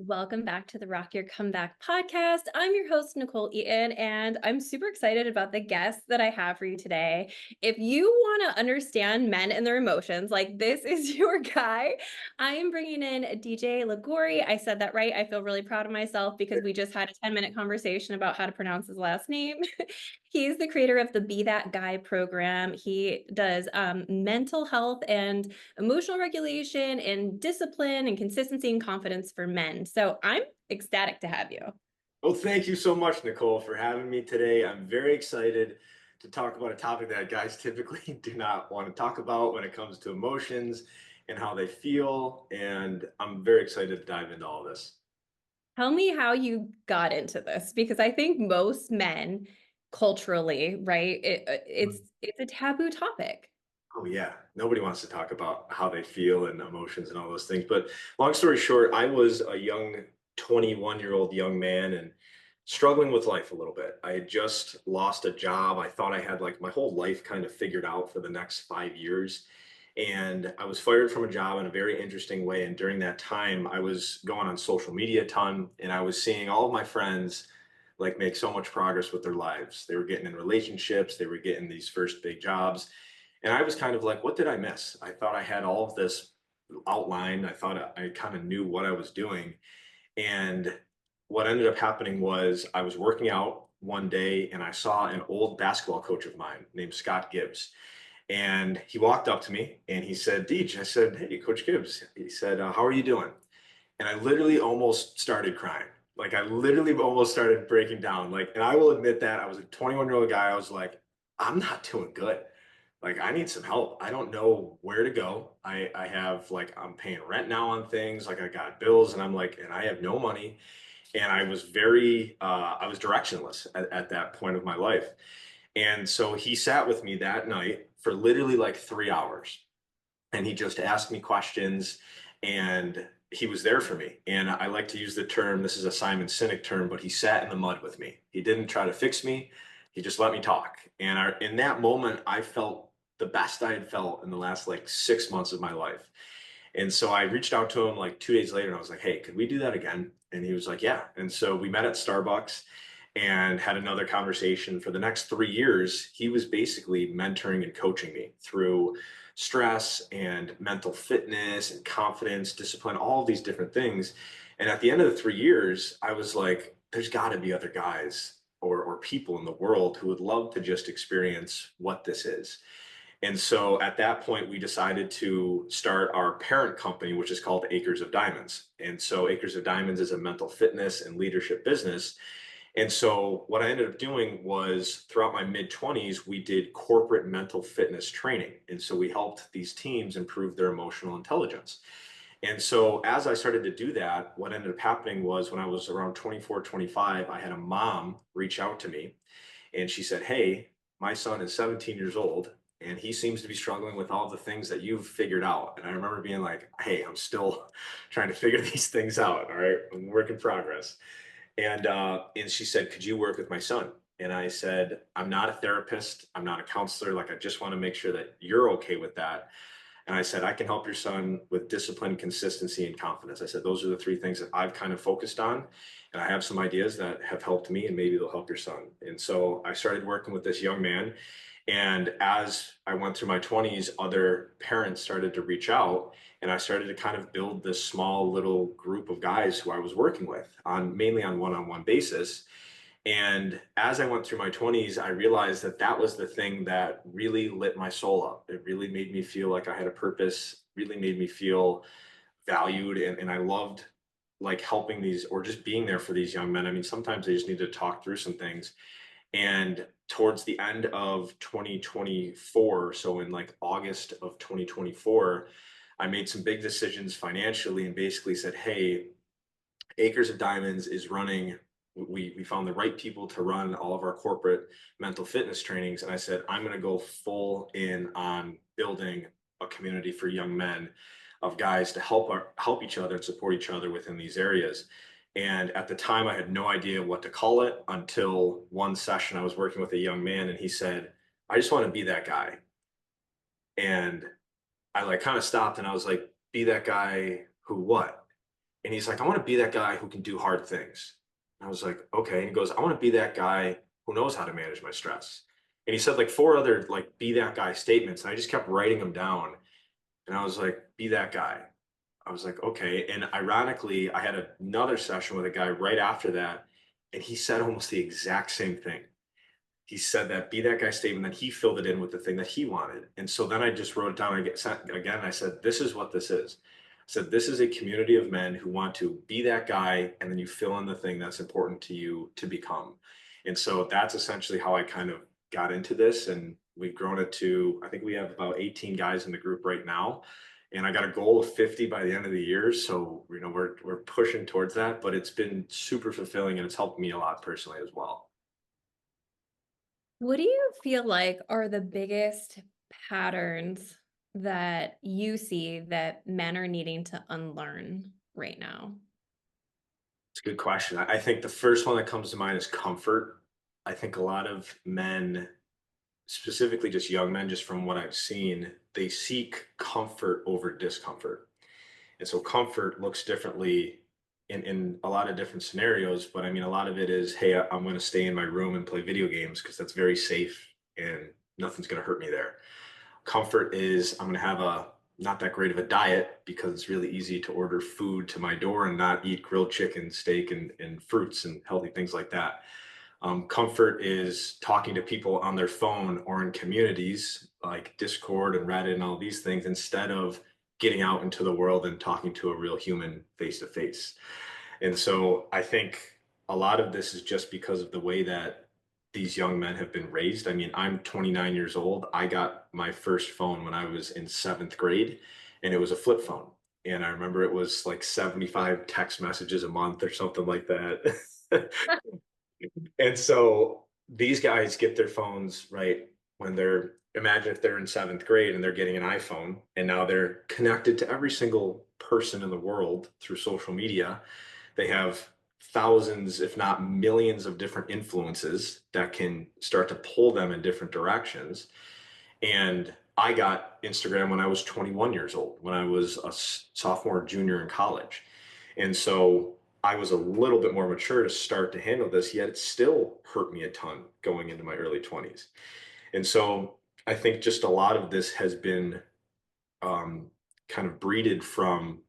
Welcome back to the Rock Your Comeback podcast. I'm your host, Nicole Eaton, and I'm super excited about the guest that I have for you today. If you want to understand men and their emotions, like this is your guy. I am bringing in DJ Logory. I said that right. I feel really proud of myself because we just had a 10-minute conversation about how to pronounce his last name. He's the creator of the Be That Guy program. He does mental health and emotional regulation and discipline and consistency and confidence for men. So I'm ecstatic to have you. Well, thank you so much, Nicole, for having me today. I'm very excited to talk about a topic that guys typically do not want to talk about when it comes to emotions and how they feel. And I'm very excited to dive into all this. Tell me how you got into this because I think most men culturally, right? It's a taboo topic. Oh, yeah. Nobody wants to talk about how they feel and emotions and all those things. But long story short, I was a young 21-year-old young man and struggling with life a little bit. I had just lost a job. I thought I had like my whole life kind of figured out for the next 5 years. And I was fired from a job in a very interesting way. And during that time, I was going on social media a ton and I was seeing all of my friends like make so much progress with their lives. They were getting in relationships, they were getting these first big jobs. And I was kind of like, what did I miss? I thought I had all of this outlined. I thought I kind of knew what I was doing. And what ended up happening was I was working out one day and I saw an old basketball coach of mine named Scott Gibbs. And he walked up to me and he said, Deej, I said, hey, Coach Gibbs. He said, how are you doing? And I literally almost started crying. Like I literally almost started breaking down. Like, and I will admit that I was a 21-year-old guy. I was like, I'm not doing good. Like I need some help. I don't know where to go. I have like I'm paying rent now on things. Like I got bills and I'm like, and I have no money. And I was I was directionless at that point of my life. And so he sat with me that night for literally like 3 hours and he just asked me questions and he was there for me. And I like to use the term, this is a Simon Sinek term, but he sat in the mud with me. He didn't try to fix me. He just let me talk. And in that moment, I felt the best I had felt in the last like 6 months of my life. And so I reached out to him like 2 days later and I was like, hey, could we do that again? And he was like, yeah. And so we met at Starbucks and had another conversation. For the next 3 years, he was basically mentoring and coaching me through stress and mental fitness and confidence, discipline, all of these different things. And at the end of the 3 years, I was like, there's got to be other guys or people in the world who would love to just experience what this is. And so at that point, we decided to start our parent company, which is called Acres of Diamonds. And so Acres of Diamonds is a mental fitness and leadership business. And so what I ended up doing was throughout my mid 20s, we did corporate mental fitness training. And so we helped these teams improve their emotional intelligence. And so as I started to do that, what ended up happening was when I was around 24, 25, I had a mom reach out to me and she said, hey, my son is 17 years old and he seems to be struggling with all the things that you've figured out. And I remember being like, hey, I'm still trying to figure these things out. All right. I'm a work in progress. And she said, could you work with my son? And I said, I'm not a therapist. I'm not a counselor. Like, I just want to make sure that you're okay with that. And I said, I can help your son with discipline, consistency, and confidence. I said, those are the three things that I've kind of focused on. And I have some ideas that have helped me and maybe they'll help your son. And so I started working with this young man. And as I went through my 20s, other parents started to reach out and I started to kind of build this small little group of guys who I was working with on mainly on one-on-one basis. And as I went through my 20s, I realized that that was the thing that really lit my soul up. It really made me feel like I had a purpose, really made me feel valued. And I loved like helping these or just being there for these young men. I mean, sometimes they just need to talk through some things. And towards the end of 2024, so in like August of 2024, I made some big decisions financially and basically said, hey, Acres of Diamonds is running. We found the right people to run all of our corporate mental fitness trainings. And I said, I'm going to go full in on building a community for young men of guys to help each other and support each other within these areas. And at the time, I had no idea what to call it until one session I was working with a young man and he said, I just want to be that guy. And I like kind of stopped and I was like, be that guy who what? And he's like, I want to be that guy who can do hard things. I was like, okay. And he goes, I want to be that guy who knows how to manage my stress. And he said like four other like be that guy statements. And I just kept writing them down. And I was like, be that guy. I was like, okay. And ironically, I had another session with a guy right after that. And he said almost the exact same thing. He said that be that guy statement, that he filled it in with the thing that he wanted. And so then I just wrote it down again. I said, this is what this is. I said, this is a community of men who want to be that guy. And then you fill in the thing that's important to you to become. And so that's essentially how I kind of got into this. And we've grown it to, I think we have about 18 guys in the group right now. And I got a goal of 50 by the end of the year. So, we're pushing towards that, but it's been super fulfilling and it's helped me a lot personally as well. What do you feel like are the biggest patterns that you see that men are needing to unlearn right now? It's a good question. I think the first one that comes to mind is comfort. I think a lot of men, specifically just young men, just from what I've seen, they seek comfort over discomfort. And so comfort looks differently in a lot of different scenarios. But I mean, a lot of it is, hey, I'm going to stay in my room and play video games because that's very safe and nothing's going to hurt me there. Comfort is I'm going to have a not that great of a diet because it's really easy to order food to my door and not eat grilled chicken, steak, and fruits and healthy things like that. Comfort is talking to people on their phone or in communities like Discord and Reddit and all these things instead of getting out into the world and talking to a real human face to face. And so I think a lot of this is just because of the way that these young men have been raised. I mean, I'm 29 years old. I got my first phone when I was in seventh grade, and it was a flip phone. And I remember it was like 75 text messages a month or something like that. And so these guys get their phones right when imagine if they're in seventh grade and they're getting an iPhone and now they're connected to every single person in the world through social media. They have thousands, if not millions, of different influences that can start to pull them in different directions. And I got Instagram when I was 21 years old, when I was a sophomore, junior in college. And so I was a little bit more mature to start to handle this, yet it still hurt me a ton going into my early 20s. And so I think just a lot of this has been um, kind of breeded from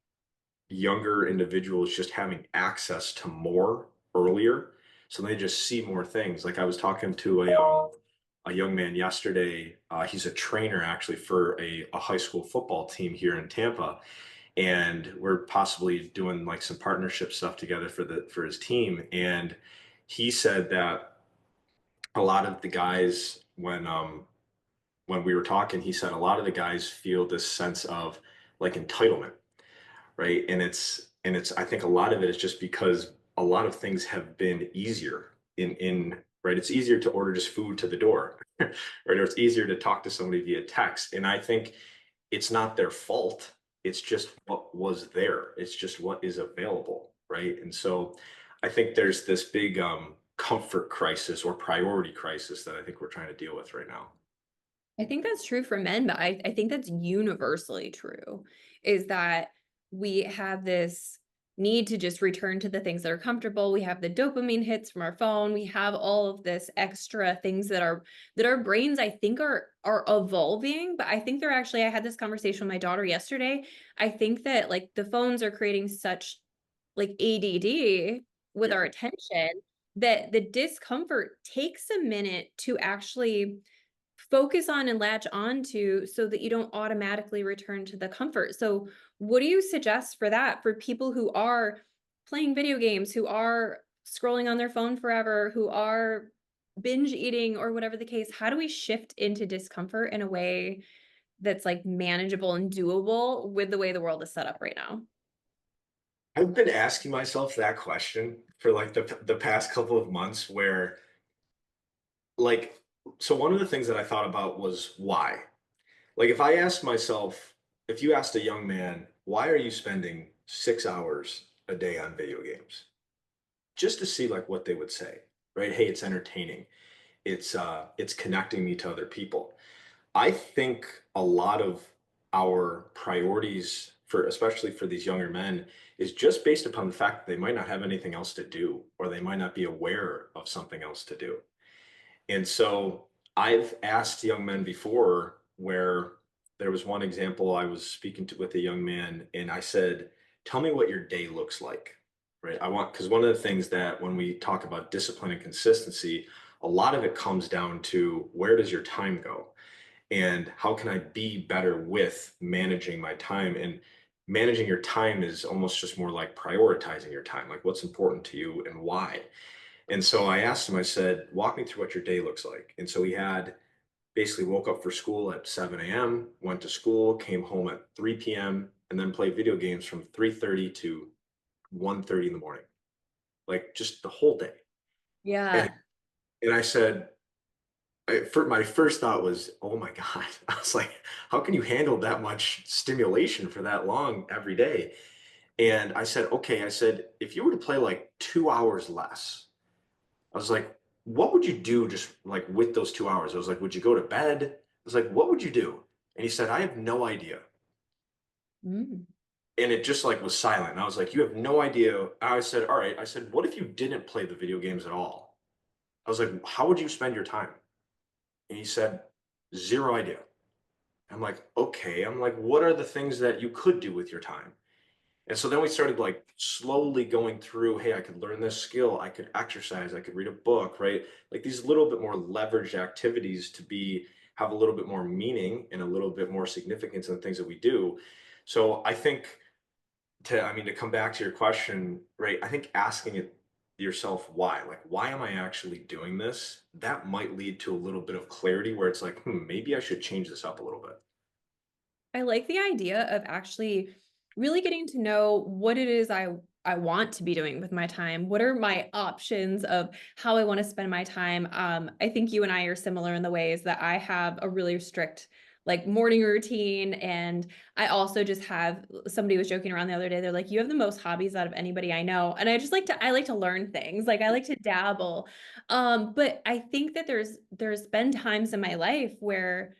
younger individuals just having access to more earlier. So they just see more things. Like I was talking to a young man yesterday. He's a trainer actually for a high school football team here in Tampa. And we're possibly doing like some partnership stuff together for his team. And he said that a lot of the guys when we were talking, he said a lot of the guys feel this sense of like entitlement, right? And it's I think a lot of it is just because a lot of things have been easier in right. It's easier to order just food to the door, right? Or it's easier to talk to somebody via text. And I think it's not their fault. It's just what was there. It's just what is available, right? And so I think there's this big comfort crisis or priority crisis that I think we're trying to deal with right now. I think that's true for men, but I think that's universally true, is that we have this need to just return to the things that are comfortable. We have the dopamine hits from our phone. We have all of this extra things that our brains, I think, are evolving, but I think they're actually, I had this conversation with my daughter yesterday. I think that like the phones are creating such like ADD with Yeah. our attention that the discomfort takes a minute to actually focus on and latch on to so that you don't automatically return to the comfort. So, what do you suggest for that for people who are playing video games, who are scrolling on their phone forever, who are binge eating or whatever the case? How do we shift into discomfort in a way that's like manageable and doable with the way the world is set up right now? I've been asking myself that question for like the past couple of months where like so one of the things that I thought about was why. Like if I asked myself, if you asked a young man, why are you spending 6 hours a day on video games? Just to see like what they would say, right? Hey, it's entertaining. It's connecting me to other people. I think a lot of our priorities for especially for these younger men is just based upon the fact that they might not have anything else to do, or they might not be aware of something else to do. And so I've asked young men before where there was one example I was speaking to with a young man, and I said, tell me what your day looks like, right? I want, because one of the things that when we talk about discipline and consistency, a lot of it comes down to where does your time go? And how can I be better with managing my time? And managing your time is almost just more like prioritizing your time, like what's important to you and why. And so I asked him, I said, walk me through what your day looks like. And so he had basically woke up for school at 7 a.m., went to school, came home at 3 p.m., and then played video games from 3:30 to 1:30 in the morning, like just the whole day. And, Yeah. and I said, for my first thought was, oh my God. I was like, how can you handle that much stimulation for that long every day? And I said, okay, I said, if you were to play like 2 hours less, I was like, what would you do just like with those 2 hours? I was like, would you go to bed? I was like, what would you do? And he said, I have no idea. Mm. And it just like was silent. And I was like, you have no idea. I said, all right. I said, what if you didn't play the video games at all? I was like, how would you spend your time? And he said, zero idea. I'm like, okay. I'm like, what are the things that you could do with your time? And so then we started like slowly going through, hey, I could learn this skill, I could exercise, I could read a book, right? Like these little bit more leveraged activities to be have a little bit more meaning and a little bit more significance in the things that we do. So I think to come back to your question, right? I think asking it yourself why, like why am I actually doing this? That might lead to a little bit of clarity where it's like, maybe I should change this up a little bit. I like the idea of actually really getting to know what it is I want to be doing with my time. What are my options of how I want to spend my time? I think you and I are similar in the ways that I have a really strict like morning routine, and I also just have somebody was joking around the other day. They're like, "You have the most hobbies out of anybody I know," and I like to learn things. Like I like to dabble, but I think that there's been times in my life where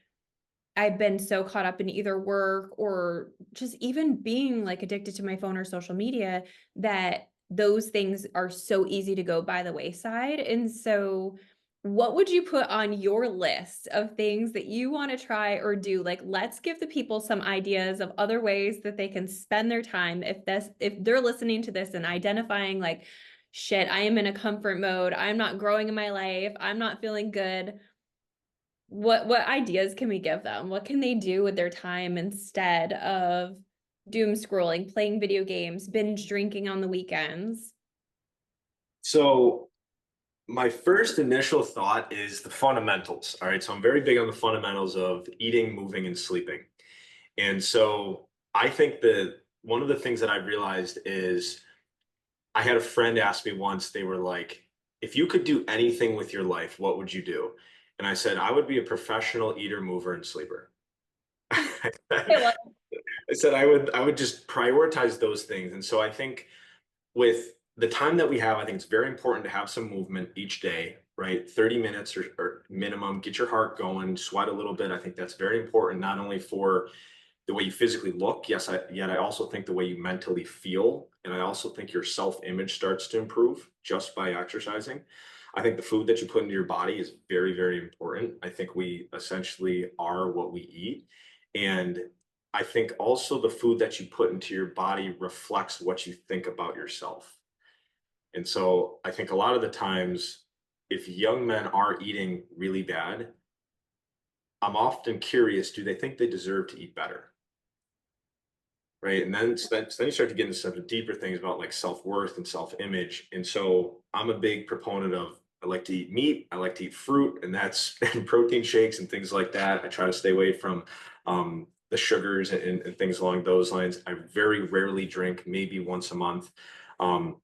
I've been so caught up in either work or just even being like addicted to my phone or social media that those things are so easy to go by the wayside. And so, what would you put on your list of things that you want to try or do? Like, let's give the people some ideas of other ways that they can spend their time if they're listening to this and identifying like, shit, I am in a comfort mode. I'm not growing in my life. I'm not feeling good. What ideas can we give them? What can they do with their time instead of doom scrolling, playing video games, binge drinking on the weekends? So my first initial thought is the fundamentals. All right. So I'm very big on the fundamentals of eating, moving, and sleeping. And so I think that one of the things that I realized is I had a friend ask me once, they were like, if you could do anything with your life, what would you do? And I said, I would be a professional eater, mover, and sleeper. I love I said I would just prioritize those things. And so I think with the time that we have, I think it's very important to have some movement each day, right? 30 minutes or minimum, get your heart going, sweat a little bit. I think that's very important, not only for the way you physically look, yes, yet I also think the way you mentally feel. And I also think your self-image starts to improve just by exercising. I think the food that you put into your body is very, very important. I think we essentially are what we eat. And I think also the food that you put into your body reflects what you think about yourself. And so I think a lot of the times, if young men are eating really bad, I'm often curious, do they think they deserve to eat better? Right. And then you start to get into some deeper things about like self-worth and self-image. And so I'm a big proponent of I like to eat meat, I like to eat fruit, and that's and protein shakes and things like that. I try to stay away from the sugars and things along those lines. I very rarely drink, maybe once a month. Um,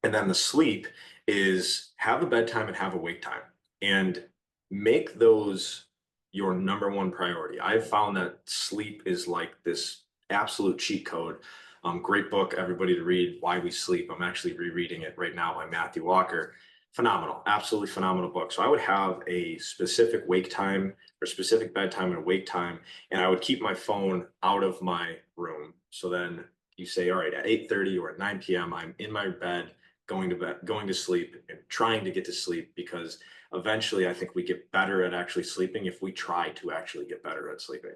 and then the sleep is have a bedtime and have a wake time and make those your number one priority. I've found that sleep is like this absolute cheat code. Great book, everybody to read, Why We Sleep. I'm actually rereading it right now by Matthew Walker. Phenomenal, absolutely phenomenal book. So I would have a specific wake time or specific bedtime and wake time, and I would keep my phone out of my room So then you say, all right, at 8:30 or at 9 p.m., I'm in my bed, going to sleep and trying to get to sleep, because eventually I think we get better at actually sleeping if we try to actually get better at sleeping.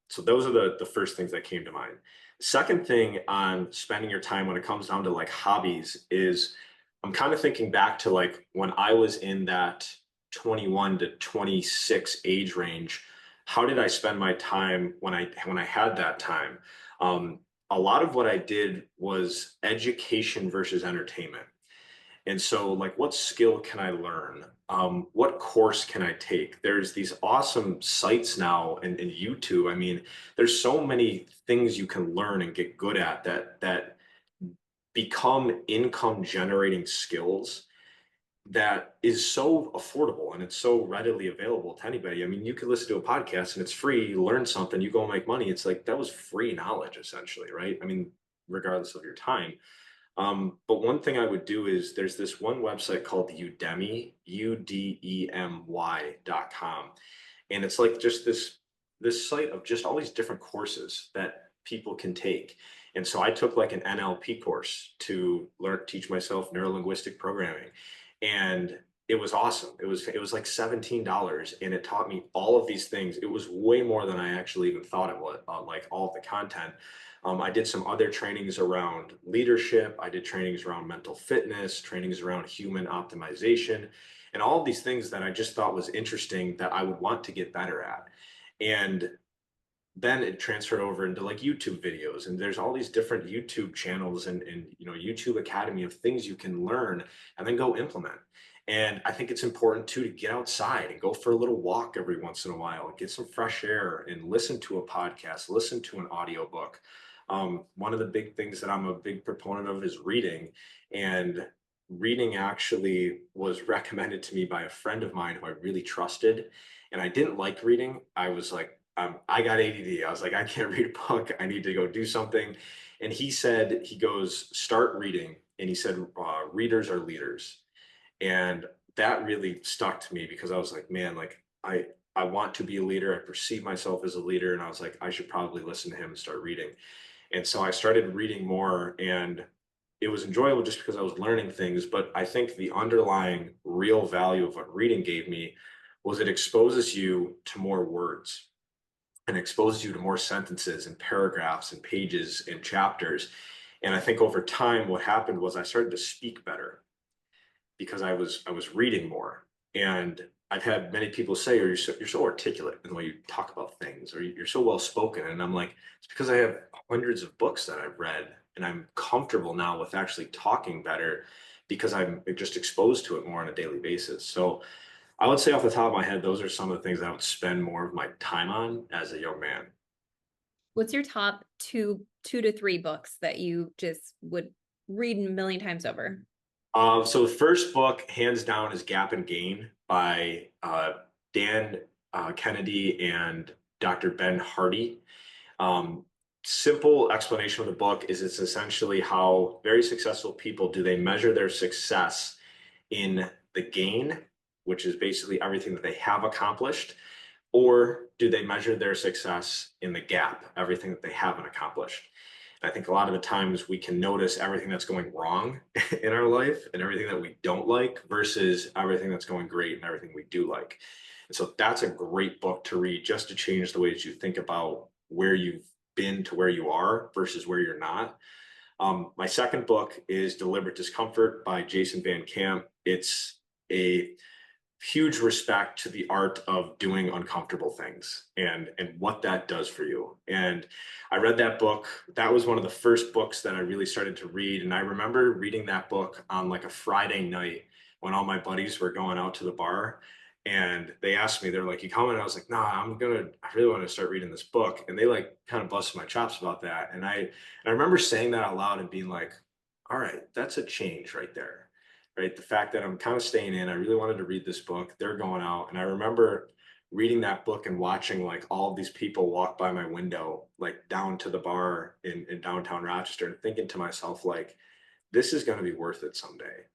So those are the first things that came to mind. Second thing on spending your time when it comes down to like hobbies is I'm kind of thinking back to like when I was in that 21 to 26 age range. How did I spend my time when I had that time? Um, a lot of what I did was education versus entertainment. And so, like, what skill can I learn? What course can I take? There's these awesome sites now in YouTube. I mean, there's so many things you can learn and get good at that become income generating skills that is so affordable and it's so readily available to anybody. I mean, you could listen to a podcast and it's free, you learn something, you go make money. It's like that was free knowledge essentially, right? I mean, regardless of your time. But one thing I would do is there's this one website called Udemy, udemy.com. And it's like just this site of just all these different courses that people can take. And so I took like an NLP course to teach myself neurolinguistic programming. And it was awesome. It was like $17 and it taught me all of these things. It was way more than I actually even thought it was, like all of the content. I did some other trainings around leadership. I did trainings around mental fitness, trainings around human optimization, and all of these things that I just thought was interesting that I would want to get better at. And then it transferred over into like YouTube videos, and there's all these different YouTube channels and YouTube Academy of things you can learn and then go implement. And I think it's important too to get outside and go for a little walk every once in a while, get some fresh air and listen to a podcast, listen to an audiobook. One of the big things that I'm a big proponent of is reading. And reading actually was recommended to me by a friend of mine who I really trusted. And I didn't like reading. I was like, I got ADD. I was like, I can't read a book. I need to go do something. And he said, he goes, start reading. And he said, readers are leaders. And that really stuck to me because I was like, man, like I want to be a leader. I perceive myself as a leader. And I was like, I should probably listen to him and start reading. And so I started reading more, and it was enjoyable just because I was learning things. But I think the underlying real value of what reading gave me was it exposes you to more words and exposes you to more sentences and paragraphs and pages and chapters. And I think over time, what happened was I started to speak better because I was reading more. And I've had many people say, "Or you're so articulate in the way you talk about things, or you're so well spoken." And I'm like, it's because I have hundreds of books that I've read, and I'm comfortable now with actually talking better because I'm just exposed to it more on a daily basis. So I would say off the top of my head, those are some of the things that I would spend more of my time on as a young man. What's your top two to three books that you just would read a million times over? So the first book, hands down, is Gap and Gain by Dan Kennedy and Dr. Ben Hardy. Um, Simple explanation of the book is it's essentially how very successful people do they measure their success in the gain, which is basically everything that they have accomplished, or do they measure their success in the gap, everything that they haven't accomplished? I think a lot of the times we can notice everything that's going wrong in our life and everything that we don't like versus everything that's going great and everything we do like. And so that's a great book to read just to change the way that you think about where you've been to where you are versus where you're not. My second book is Deliberate Discomfort by Jason Van Camp. It's a huge respect to the art of doing uncomfortable things and what that does for you. And I read that book. That was one of the first books that I really started to read. And I remember reading that book on like a Friday night when all my buddies were going out to the bar. And they asked me, they're like, you coming? And I was like, nah, I really want to start reading this book. And they like kind of busted my chops about that. And I remember saying that out loud and being like, all right, that's a change right there, right? The fact that I'm kind of staying in, I really wanted to read this book. They're going out. And I remember reading that book and watching like all of these people walk by my window, like down to the bar in downtown Rochester, and thinking to myself, like, this is going to be worth it someday.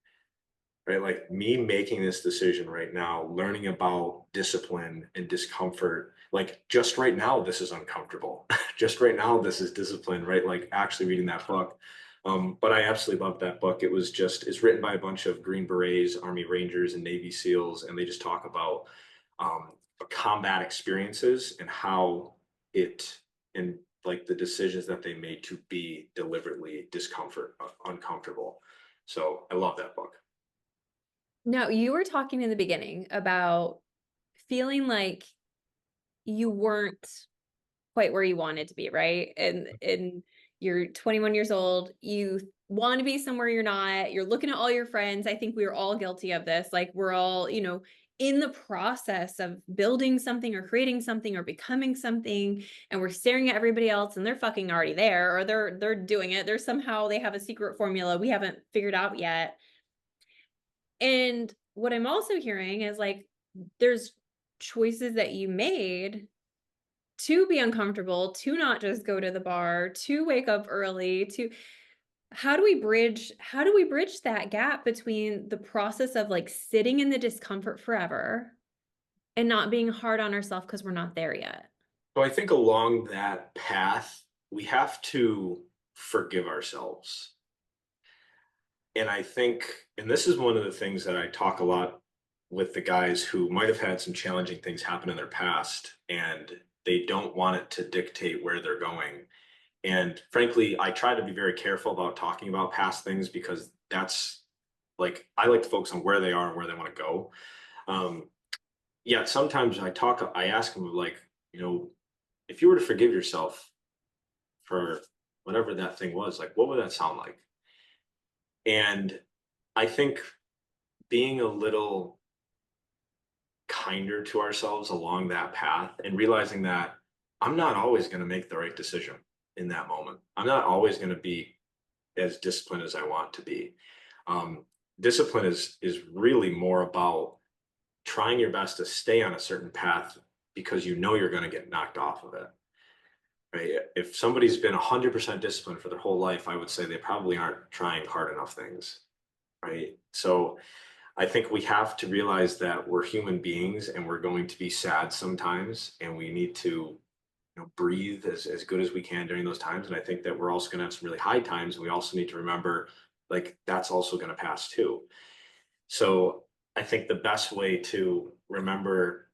right? Like me making this decision right now, learning about discipline and discomfort, like just right now, this is uncomfortable. Just right now, this is discipline, right? Like actually reading that book. But I absolutely love that book. It's written by a bunch of Green Berets, Army Rangers, and Navy SEALs, and they just talk about um, combat experiences and how it, and like the decisions that they made to be deliberately uncomfortable. So I love that book. Now, you were talking in the beginning about feeling like you weren't quite where you wanted to be, right? And you're 21 years old, you want to be somewhere you're not, you're looking at all your friends. I think we're all guilty of this. Like we're all, in the process of building something or creating something or becoming something, and we're staring at everybody else and they're fucking already there, or they're doing it. They have a secret formula we haven't figured out yet. And what I'm also hearing is like there's choices that you made to be uncomfortable, to not just go to the bar, to wake up early, to how do we bridge that gap between the process of like sitting in the discomfort forever and not being hard on ourselves because we're not there yet? So I think along that path, we have to forgive ourselves. And I think, and this is one of the things that I talk a lot with the guys who might have had some challenging things happen in their past and they don't want it to dictate where they're going. And frankly, I try to be very careful about talking about past things because that's like, I like to focus on where they are and where they want to go. Um, Yet sometimes I ask them like, you know, if you were to forgive yourself for whatever that thing was, like, what would that sound like? And I think being a little kinder to ourselves along that path and realizing that I'm not always going to make the right decision in that moment. I'm not always going to be as disciplined as I want to be. Um, Discipline is really more about trying your best to stay on a certain path because you know you're going to get knocked off of it. Right? If somebody's been 100% disciplined for their whole life, I would say they probably aren't trying hard enough things. Right? So I think we have to realize that we're human beings and we're going to be sad sometimes, and we need to, breathe as good as we can during those times. And I think that we're also going to have some really high times. And we also need to remember, like, that's also going to pass too. So I think the best way to remember,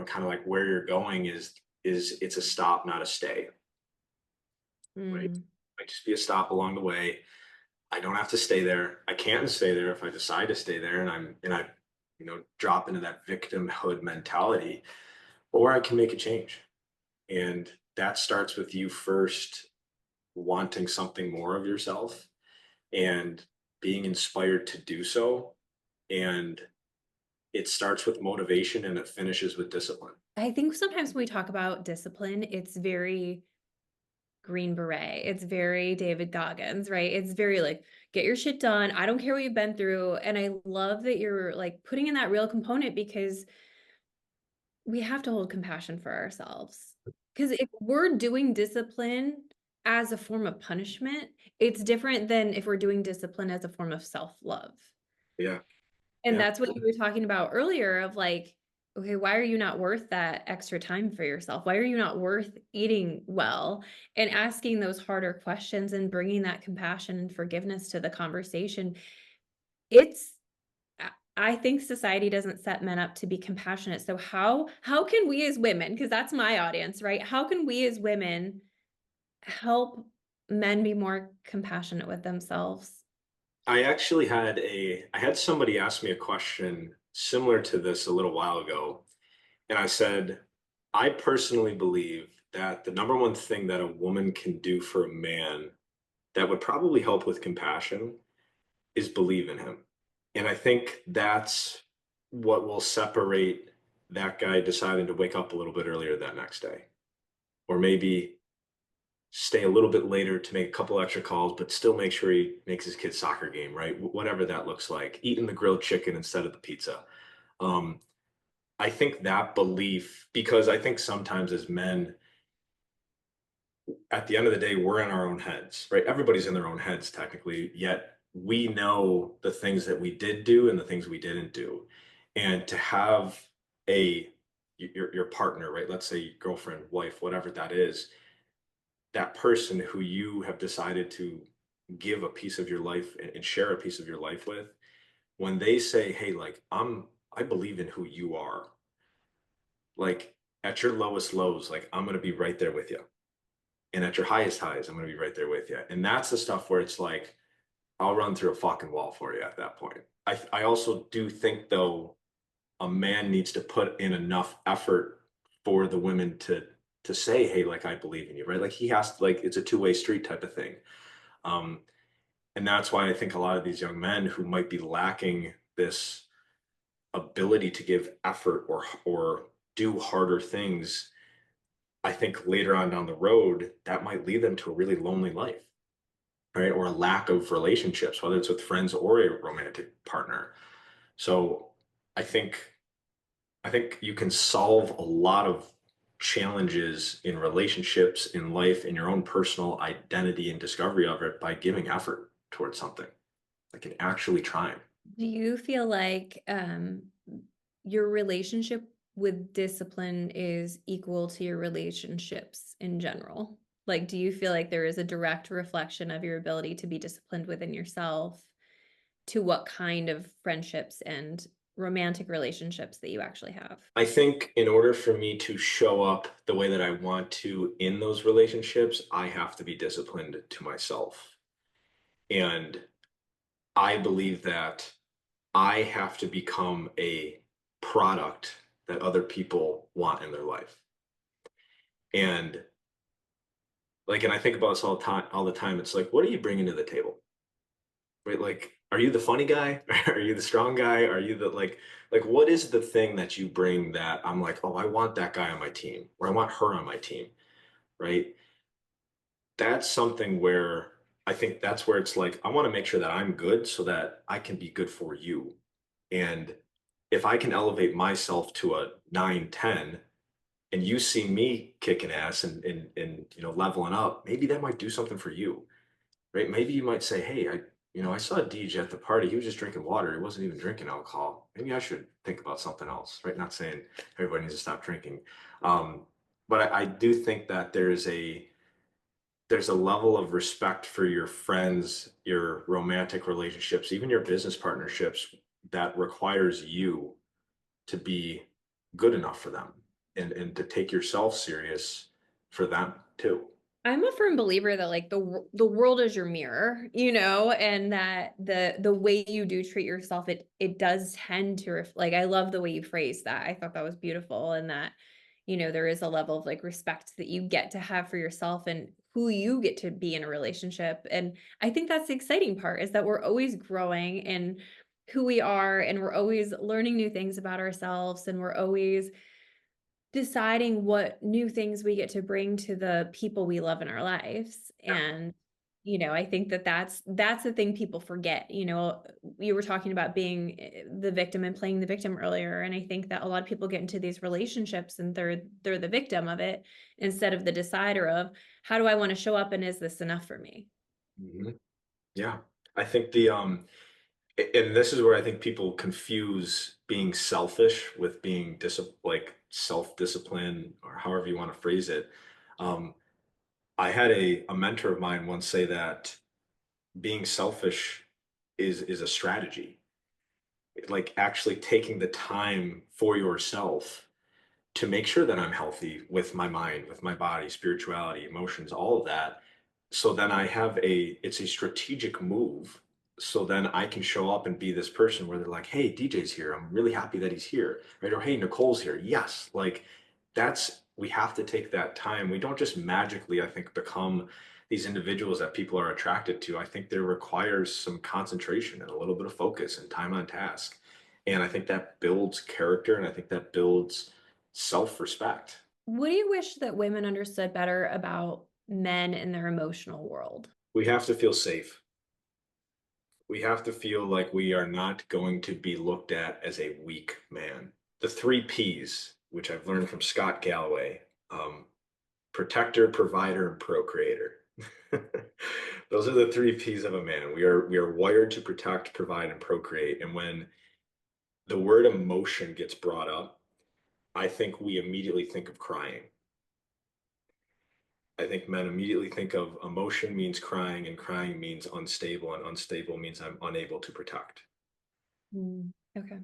kind of like where you're going is it's a stop, not a stay, right? Mm. Like just be a stop along the way. I don't have to stay there. I can't stay there if I decide to stay there and I drop into that victimhood mentality, or I can make a change. And that starts with you first wanting something more of yourself and being inspired to do so. And it starts with motivation and it finishes with discipline. I think sometimes when we talk about discipline, it's very Green Beret. It's very David Goggins, right? It's very like, get your shit done. I don't care what you've been through. And I love that you're like putting in that real component because we have to hold compassion for ourselves. Because if we're doing discipline as a form of punishment, it's different than if we're doing discipline as a form of self-love. Yeah. And Yeah. that's what you were talking about earlier of like, okay, why are you not worth that extra time for yourself? Why are you not worth eating well? And asking those harder questions and bringing that compassion and forgiveness to the conversation. It's I think society doesn't set men up to be compassionate. So how can we as women, because that's my audience, right? How can we as women help men be more compassionate with themselves? I had somebody ask me a question similar to this a little while ago. And I said, I personally believe that the number one thing that a woman can do for a man that would probably help with compassion is believe in him. And I think that's what will separate that guy deciding to wake up a little bit earlier that next day. Or maybe stay a little bit later to make a couple extra calls, but still make sure he makes his kid's soccer game, right? Whatever that looks like, eating the grilled chicken instead of the pizza. Um, I think that belief, because I think sometimes as men, at the end of the day, we're in our own heads, right? Everybody's in their own heads technically, yet we know the things that we did do and the things we didn't do. And to have a your partner, right? Let's say girlfriend, wife, whatever that is, that person who you have decided to give a piece of your life and share a piece of your life with, when they say, "Hey, like I believe in who you are. Like at your lowest lows, like I'm gonna be right there with you. And at your highest highs, I'm gonna be right there with you." And that's the stuff where it's like, I'll run through a fucking wall for you at that point. I also do think though, a man needs to put in enough effort for the women to say, "Hey, like I believe in you," right? Like he has to, like it's a two-way street type of thing. Um, and that's why I think a lot of these young men who might be lacking this ability to give effort or do harder things, I think later on down the road, that might lead them to a really lonely life, right? Or a lack of relationships, whether it's with friends or a romantic partner. So I think I think you can solve a lot of challenges in relationships, in life, in your own personal identity and discovery of it by giving effort towards something, like and actually trying. Do you feel like your relationship with discipline is equal to your relationships in general? Like, do you feel like there is a direct reflection of your ability to be disciplined within yourself to what kind of friendships and romantic relationships that you actually have? I think in order for me to show up the way that I want to in those relationships, I have to be disciplined to myself. And I believe that I have to become a product that other people want in their life. And like, and I think about this all the time. It's like, what are you bringing to the table? Right? Like, are you the funny guy? Are you the strong guy? Are you the like what is the thing that you bring that I'm like, oh, I want that guy on my team, or I want her on my team, right? That's something where I think that's where it's like, I want to make sure that I'm good so that I can be good for you. And if I can elevate myself to a 9, 10, and you see me kicking ass and leveling up, maybe that might do something for you, right? Maybe you might say, "Hey, I saw a DJ at the party. He was just drinking water. He wasn't even drinking alcohol. Maybe I should think about something else," right? Not saying everybody needs to stop drinking, um, but I do think that there's a level of respect for your friends, your romantic relationships, even your business partnerships that requires you to be good enough for them and to take yourself serious for them too. I'm a firm believer that like the world is your mirror, and that the way you do treat yourself, it does tend to like I love the way you phrased that. I thought that was beautiful, and that there is a level of like respect that you get to have for yourself and who you get to be in a relationship. And I think that's the exciting part, is that we're always growing in who we are, and we're always learning new things about ourselves, and we're always deciding what new things we get to bring to the people we love in our lives. And I think that that's the thing people forget. You were talking about being the victim and playing the victim earlier, and I think that a lot of people get into these relationships and they're the victim of it instead of the decider of, how do I want to show up, and is this enough for me? Mhm. Yeah. I think and this is where I think people confuse being selfish with being like self-discipline, or however you want to phrase it. Um, I had a mentor of mine once say that being selfish is a strategy, like actually taking the time for yourself to make sure that I'm healthy with my mind, with my body, spirituality, emotions, all of that. So then it's a strategic move. So then I can show up and be this person where they're like, "Hey, DJ's here. I'm really happy that he's here." Right? Or, "Hey, Nicole's here." Yes. Like we have to take that time. We don't just magically, I think, become these individuals that people are attracted to. I think there requires some concentration and a little bit of focus and time on task. And I think that builds character, and I think that builds self-respect. What do you wish that women understood better about men and their emotional world? We have to feel safe. We have to feel like we are not going to be looked at as a weak man. The 3 Ps, which I've learned from Scott Galloway, protector, provider, and procreator. Those are the three P's of a man. We are wired to protect, provide, and procreate. And when the word emotion gets brought up, I think we immediately think of crying. I think men immediately think of emotion means crying, and crying means unstable, and unstable means I'm unable to protect. Okay.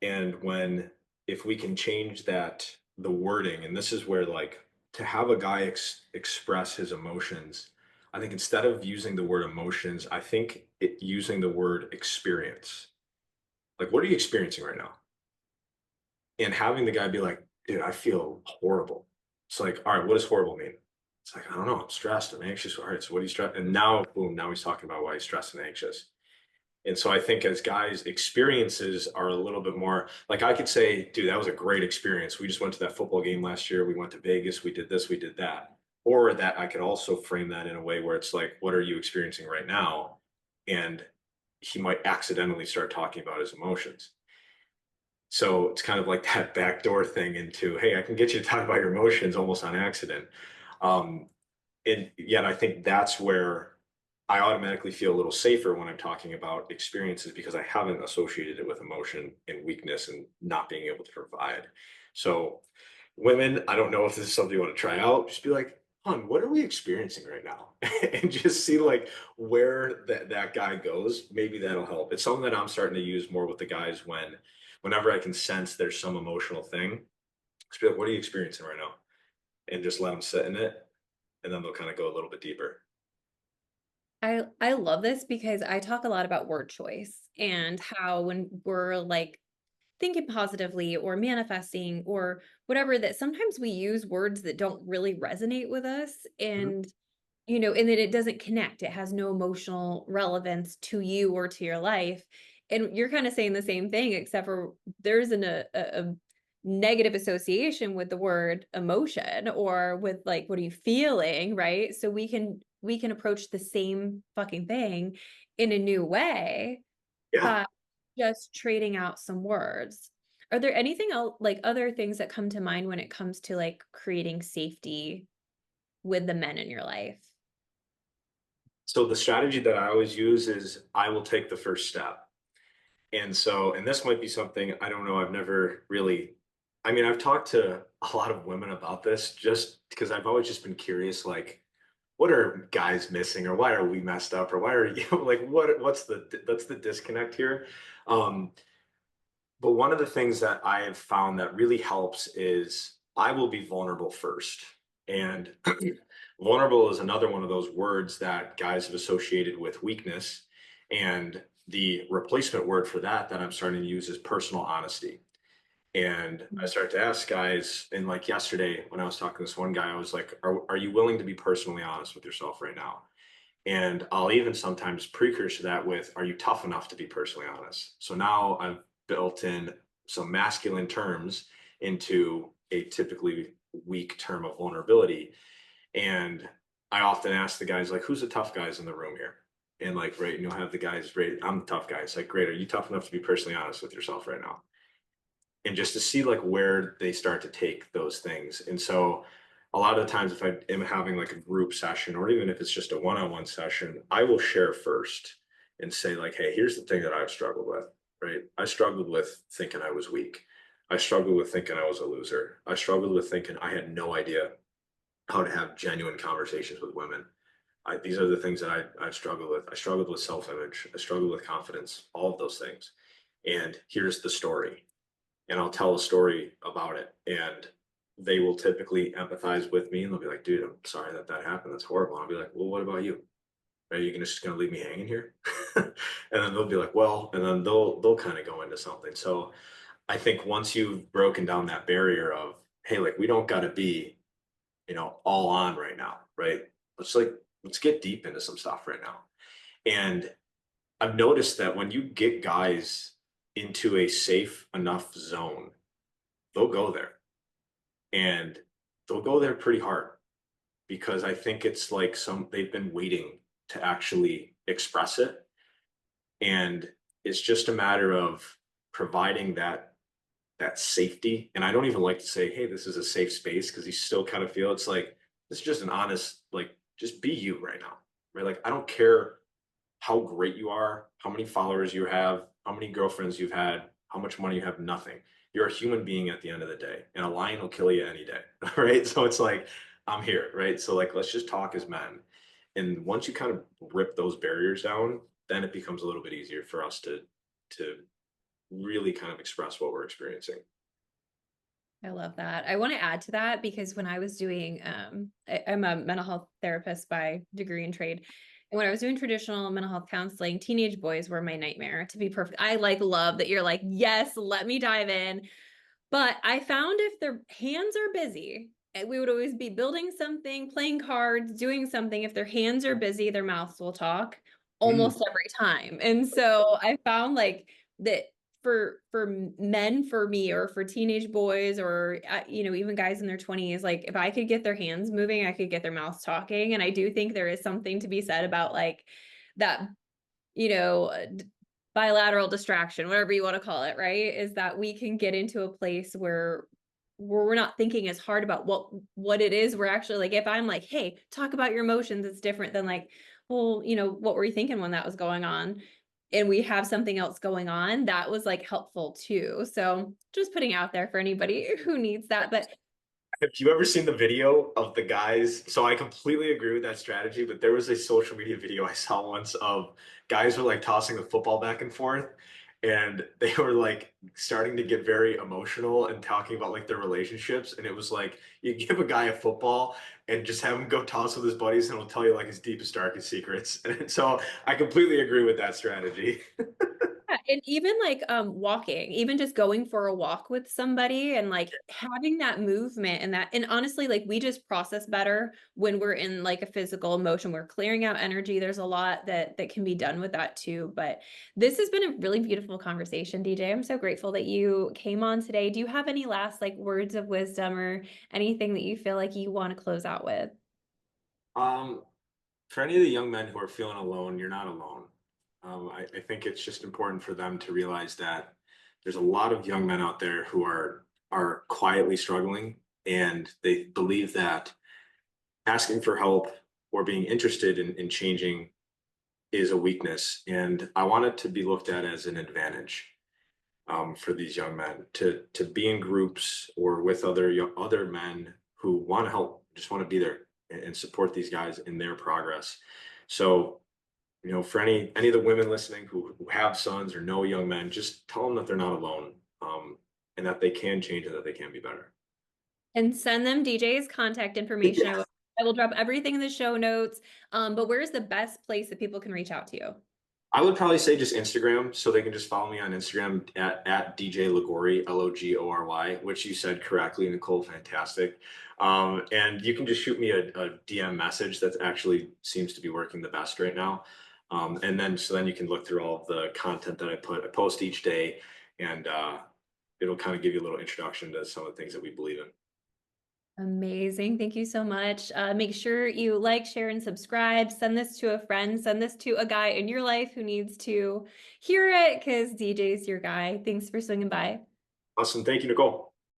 And when, if we can change that, the wording, and this is where like to have a guy express his emotions, I think instead of using the word emotions, I think using the word experience. Like, what are you experiencing right now? And having the guy be like, dude, I feel horrible. It's like, all right, what does horrible mean? It's like, I don't know, I'm stressed, I'm anxious. All right, so what are you stressed? And now, boom, now he's talking about why he's stressed and anxious. And so I think as guys, experiences are a little bit more like I could say, dude, that was a great experience. We just went to that football game last year. We went to Vegas. We did this, we did that. Or that I could also frame that in a way where it's like, what are you experiencing right now? And he might accidentally start talking about his emotions. So it's kind of like that backdoor thing into, hey, I can get you to talk about your emotions almost on accident. Um, and yet I think that's where I automatically feel a little safer when I'm talking about experiences because I haven't associated it with emotion and weakness and not being able to provide. So women, I don't know if this is something you want to try out. Just be like, hon, what are we experiencing right now? And just see like where that guy goes. Maybe that'll help. It's something that I'm starting to use more with the guys whenever I can sense there's some emotional thing. Just be like, what are you experiencing right now? And just let them sit in it. And then they'll kind of go a little bit deeper. I love this because I talk a lot about word choice and how when we're like thinking positively or manifesting or whatever, that sometimes we use words that don't really resonate with us. Mhm. And and then it doesn't connect. It has no emotional relevance to you or to your life. And you're kind of saying the same thing, except for there's a negative association with the word emotion or with like, what are you feeling? Right. So we can approach the same fucking thing in a new way Yeah. by just trading out some words. Are there anything else, like other things that come to mind when it comes to like creating safety with the men in your life? So the strategy that I always use is I will take the first step. And so, and this might be something I don't know, I've never really, I mean, I've talked to a lot of women about this just because I've always just been curious, like, what are guys missing or why are we messed up or why are you like what's the disconnect here? Um, but one of the things that I have found that really helps is I will be vulnerable first. And vulnerable is another one of those words that guys have associated with weakness. And the replacement word for that I'm starting to use is personal honesty. And I start to ask guys, and like yesterday when I was talking to this one guy, I was like, are you willing to be personally honest with yourself right now? And I'll even sometimes precursor that with, are you tough enough to be personally honest? So now I've built in some masculine terms into a typically weak term of vulnerability. And I often ask the guys, like, who's the tough guys in the room here? And like, right, and you'll have the guys, right, I'm the tough guy. It's like, great, are you tough enough to be personally honest with yourself right now? And just to see like where they start to take those things. And so a lot of the times if I am having like a group session or even if it's just a one-on-one session, I will share first and say like, hey, here's the thing that I've struggled with, right? I struggled with thinking I was weak. I struggled with thinking I was a loser. I struggled with thinking I had no idea how to have genuine conversations with women. These are the things that I've struggled with. I struggled with self-image. I struggled with confidence, all of those things. And here's the story, and I'll tell a story about it. And they will typically empathize with me and they'll be like, dude, I'm sorry that that happened. That's horrible. And I'll be like, well, what about you? Are you just going to leave me hanging here? And then they'll be like, well, and then they'll kind of go into something. So I think once you've broken down that barrier of, hey, like we don't got to be, all on right now, right? Let's like, let's get deep into some stuff right now. And I've noticed that when you get guys into a safe enough zone, they'll go there and they'll go there pretty hard because I think it's like they've been waiting to actually express it. And it's just a matter of providing that safety. And I don't even like to say, hey, this is a safe space because you still kind of feel it's like it's just an honest, like just be you right now, right? Like, I don't care how great you are, how many followers you have, how many girlfriends you've had, how much money you have, nothing. You're a human being at the end of the day, and a lion will kill you any day, right? So it's like, I'm here, right? So like, let's just talk as men. And once you kind of rip those barriers down, then it becomes a little bit easier for us to really kind of express what we're experiencing. I love that. I want to add to that because when I was doing, I'm a mental health therapist by degree and trade. And when I was doing traditional mental health counseling, teenage boys were my nightmare, to be perfect. I like love that you're like, yes, let me dive in. But I found if their hands are busy, we would always be building something, playing cards, doing something. If their hands are busy, their mouths will talk Mm. almost every time. And so I found like that for men, for me, or for teenage boys, or even guys in their 20s, like if I could get their hands moving, I could get their mouths talking. And I do think there is something to be said about like that, you know, bilateral distraction, whatever you want to call it, right? Is that we can get into a place where we're not thinking as hard about what it is. We're actually like, if I'm like, hey, talk about your emotions, it's different than like, well, what were you thinking when that was going on? And we have something else going on that was like helpful too. So just putting out there for anybody who needs that. But Have you ever seen the video of the guys? So I completely agree with that strategy, but there was a social media video I saw once of guys were like tossing the football back and forth, and they were like starting to get very emotional and talking about like their relationships. And it was like you give a guy a football and just have him go toss with his buddies, and he'll tell you like his deepest, darkest secrets. And so I completely agree with that strategy. yeah, and even like walking, even just going for a walk with somebody and like having that movement and honestly, like we just process better when we're in like a physical motion. We're clearing out energy. There's a lot that can be done with that too. But this has been a really beautiful conversation, DJ. I'm so grateful that you came on today. Do you have any last like words of wisdom or anything that you feel like you want to close out with? Um, for any of the young men who are feeling alone, you're not alone. I think it's just important for them to realize that there's a lot of young men out there who are quietly struggling, and they believe that asking for help or being interested in changing is a weakness. And I want it to be looked at as an advantage for these young men to be in groups or with other men who want to help, just want to be there and support these guys in their progress. So for any of the women listening who have sons or know young men, just tell them that they're not alone, and that they can change and that they can be better. And send them DJ's contact information. Yeah. I will drop everything in the show notes. But where's the best place that people can reach out to you? I would probably say just Instagram, so they can just follow me on Instagram at DJ Logory, Logory, which you said correctly, Nicole, fantastic. And you can just shoot me a DM message. That actually seems to be working the best right now. And then you can look through all of the content that I post each day, and it'll kind of give you a little introduction to some of the things that we believe in. Amazing. Thank you so much. Make sure you like, share, and subscribe. Send this to a friend. Send this to a guy in your life who needs to hear it because DJ's your guy. Thanks for swinging by. Awesome. Thank you, Nicole.